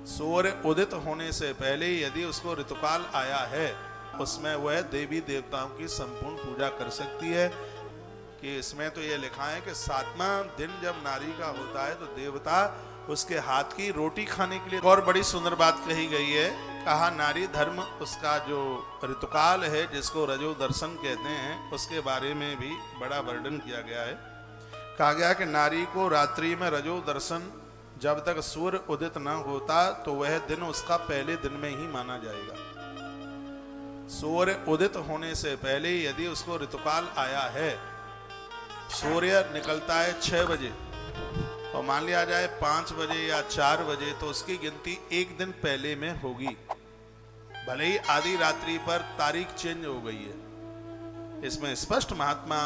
सूर्य उदित होने से पहले यदि उसको ऋतुकाल आया है, उसमें वह देवी देवताओं की संपूर्ण पूजा कर सकती है। कि इसमें तो ये लिखा है कि 7वां दिन जब नारी का होता है तो देवता उसके हाथ की रोटी खाने के लिए। और बड़ी सुंदर बात कही गई है, कहा नारी धर्म उसका जो ऋतुकाल है जिसको रजो दर्शन कहते हैं, उसके बारे में भी बड़ा वर्णन किया गया है। कहा गया कि नारी को रात्रि में रजो दर्शन जब तक सूर्य उदित न होता तो वह दिन उसका पहले दिन में ही माना जाएगा। सूर्य उदित होने से पहले यदि उसको ऋतुकाल आया है, सूर्य निकलता है 6 बजे और मान लिया जाए 5 बजे या 4 बजे, तो उसकी गिनती एक दिन पहले में होगी। भले ही आधी रात्रि पर तारीख चेंज हो गई है। इसमें स्पष्ट महात्मा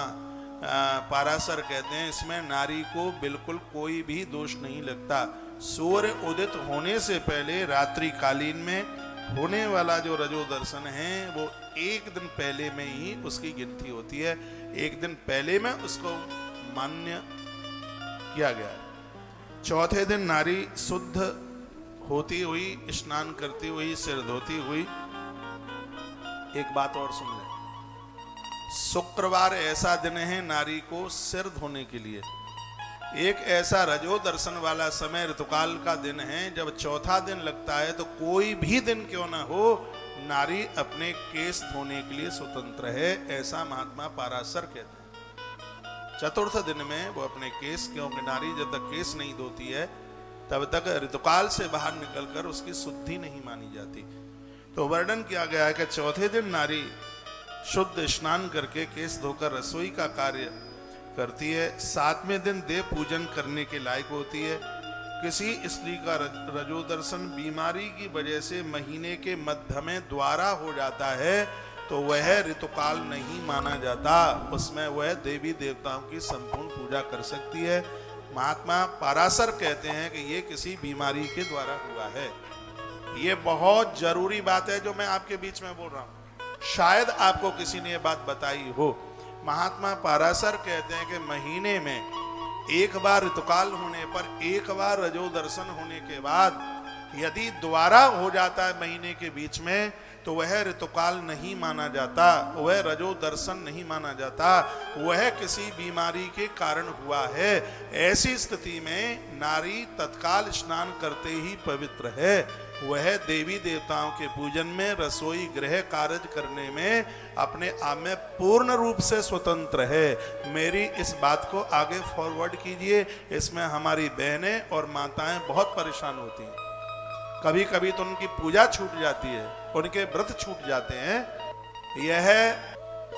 पाराशर कहते हैं, इसमें नारी को बिल्कुल कोई भी दोष नहीं लगता। सूर्य उदित होने से पहले रात्रि कालीन में होने वाला जो रजो दर्शन है वो एक दिन पहले में ही उसकी गिनती होती है। एक दिन पहले में उसको मान्य किया गया है। चौथे दिन नारी शुद्ध होती हुई, स्नान करती हुई, सिर धोती हुई। एक बात और सुन ले, शुक्रवार ऐसा दिन है नारी को सिर धोने के लिए। एक ऐसा रजो दर्शन वाला समय ऋतुकाल का दिन है जब चौथा दिन लगता है, तो कोई भी दिन क्यों ना हो नारी अपने केस धोने के लिए स्वतंत्र है, ऐसा महात्मा पाराशर कहते हैं। चतुर्थ दिन में वो अपने केस, क्योंकि नारी जब तक केस नहीं धोती है तब तक ऋतुकाल से बाहर निकलकर उसकी शुद्धि नहीं मानी जाती। तो वर्णन किया गया है कि चौथे दिन नारी शुद्ध स्नान करके केस धोकर रसोई का कार्य करती है। 7वें दिन देव पूजन करने के लायक होती है। किसी स्त्री का रजो दर्शन बीमारी की वजह से महीने के मध्य में द्वारा हो जाता है तो वह ऋतुकाल नहीं माना जाता। उसमें वह देवी देवताओं की संपूर्ण पूजा कर सकती है। महात्मा पाराशर कहते हैं कि ये किसी बीमारी के द्वारा हुआ है। ये बहुत जरूरी बात है जो मैं आपके बीच में बोल रहा हूँ, शायद आपको किसी ने ये बात बताई हो। महात्मा पाराशर कहते हैं कि महीने में एक बार ऋतुकाल होने पर, एक बार रजो दर्शन होने के बाद यदि दोबारा हो जाता है महीने के बीच में, तो वह ऋतुकाल नहीं माना जाता, वह रजो दर्शन नहीं माना जाता, वह किसी बीमारी के कारण हुआ है। ऐसी स्थिति में नारी तत्काल स्नान करते ही पवित्र है। वह देवी देवताओं के पूजन में, रसोई गृह कार्य करने में अपने आप में पूर्ण रूप से स्वतंत्र है। मेरी इस बात को आगे फॉरवर्ड कीजिए। इसमें हमारी बहनें और माताएं बहुत परेशान होती हैं। कभी कभी तो उनकी पूजा छूट जाती है, उनके व्रत छूट जाते हैं। यह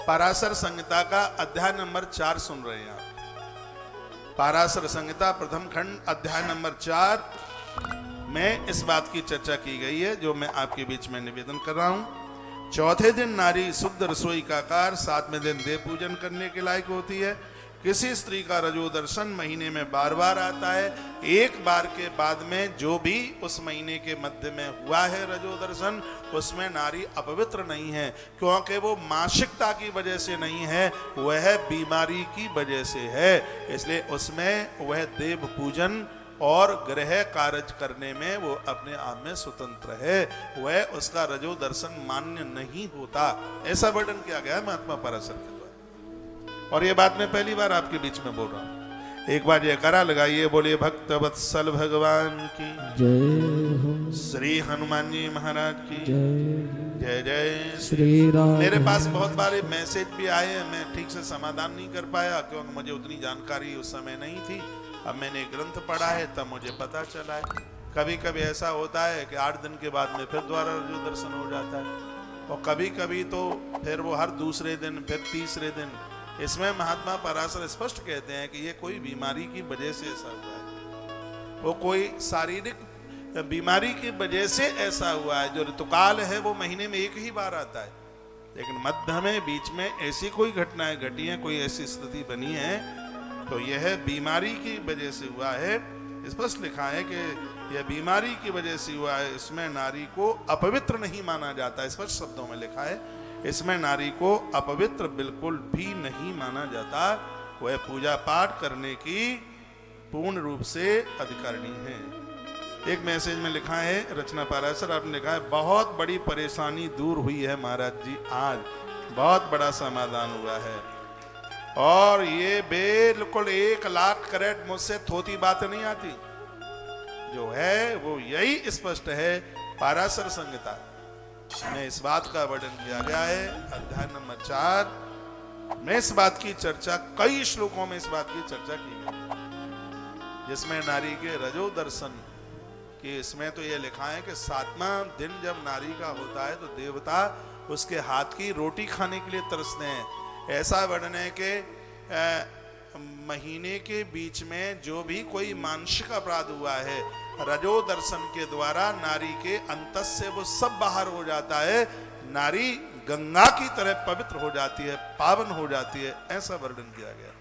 पाराशर संहिता का अध्याय नंबर 4 सुन रहे हैं आप। पाराशर संहिता प्रथम खंड अध्याय नंबर 4 में इस बात की चर्चा की गई है जो मैं आपके बीच में निवेदन कर रहा हूं। चौथे दिन नारी शुद्ध रसोई का कार्य, 7वें दिन देव पूजन करने के लायक होती है। किसी स्त्री का रजो दर्शन महीने में बार बार आता है। एक बार के बाद में जो भी उस महीने के मध्य में हुआ है रजो दर्शन, उसमें नारी अपवित्र नहीं है, क्योंकि वो मासिकता की वजह से नहीं है, वह बीमारी की वजह से है। इसलिए उसमें वह देव पूजन और गृह कार्य करने में वो अपने आप में स्वतंत्र है। वह उसका रजो दर्शन मान्य नहीं होता। ऐसा वर्णन किया गया है महात्मा पाराशर के द्वारा। और ये बात मैं पहली बार आपके बीच में बोल रहा हूं। एक बार ये करा लगाइए, बोलिए भक्त वत्सल भगवान की जय, श्री हनुमान जी महाराज की जय, जय श्री राम। मेरे पास बहुत बारे मैसेज भी आए हैं, मैं ठीक से समाधान नहीं कर पाया क्योंकि मुझे उतनी जानकारी उस समय नहीं थी। अब मैंने ग्रंथ पढ़ा है तब मुझे पता चला है। कभी कभी ऐसा होता है कि 8 दिन के बाद में फिर दोबारा रजो दर्शन हो जाता है, और कभी कभी तो फिर वो हर दूसरे दिन, फिर तीसरे दिन। इसमें महात्मा पाराशर स्पष्ट कहते हैं कि ये कोई बीमारी की वजह से ऐसा हुआ है, वो कोई शारीरिक बीमारी की वजह से ऐसा हुआ है। जो ऋतुकाल है वो महीने में एक ही बार आता है, लेकिन मध्य में बीच में ऐसी कोई घटनाएं घटी हैं, कोई ऐसी स्थिति बनी है, तो यह बीमारी की वजह से हुआ है। स्पष्ट लिखा है कि यह बीमारी की वजह से हुआ है। इसमें नारी को अपवित्र नहीं माना जाता। स्पष्ट शब्दों में लिखा है, इसमें नारी को अपवित्र बिल्कुल भी नहीं माना जाता। वह पूजा पाठ करने की पूर्ण रूप से अधिकारिणी है। एक मैसेज में लिखा है, रचना पाराशर आपने लिखा है, बहुत बड़ी परेशानी दूर हुई है महाराज जी, आज बहुत बड़ा समाधान हुआ है। और ये बिल्कुल 1,00,000 कैरेट मुझसे थोती बात नहीं आती, जो है वो यही स्पष्ट है पाराशर संहिता में इस बात का वर्णन किया गया है। अध्याय नंबर 4 में इस बात की चर्चा, कई श्लोकों में इस बात की चर्चा की गई, जिसमें नारी के रजो दर्शन की, इसमें तो ये लिखा है कि 7वां दिन जब नारी का होता है तो देवता उसके हाथ की रोटी खाने के लिए तरसते हैं। ऐसा वर्णन है कि महीने के बीच में जो भी कोई मानसिक अपराध हुआ है, रजो दर्शन के द्वारा नारी के अंतस से वो सब बाहर हो जाता है, नारी गंगा की तरह पवित्र हो जाती है, पावन हो जाती है, ऐसा वर्णन किया गया।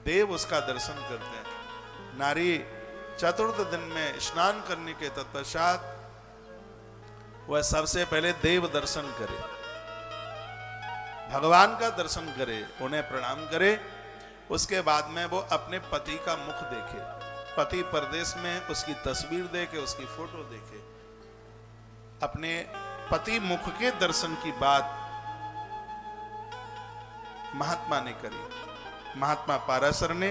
देव उसका दर्शन करते हैं। नारी चतुर्थ दिन में स्नान करने के तत्पश्चात वह सबसे पहले देव दर्शन करे, भगवान का दर्शन करे, उन्हें प्रणाम करे। उसके बाद में वो अपने पति का मुख देखे, पति परदेश में उसकी तस्वीर देखे, उसकी फोटो देखे। अपने पति मुख के दर्शन की बात महात्मा ने करी, महात्मा पाराशर ने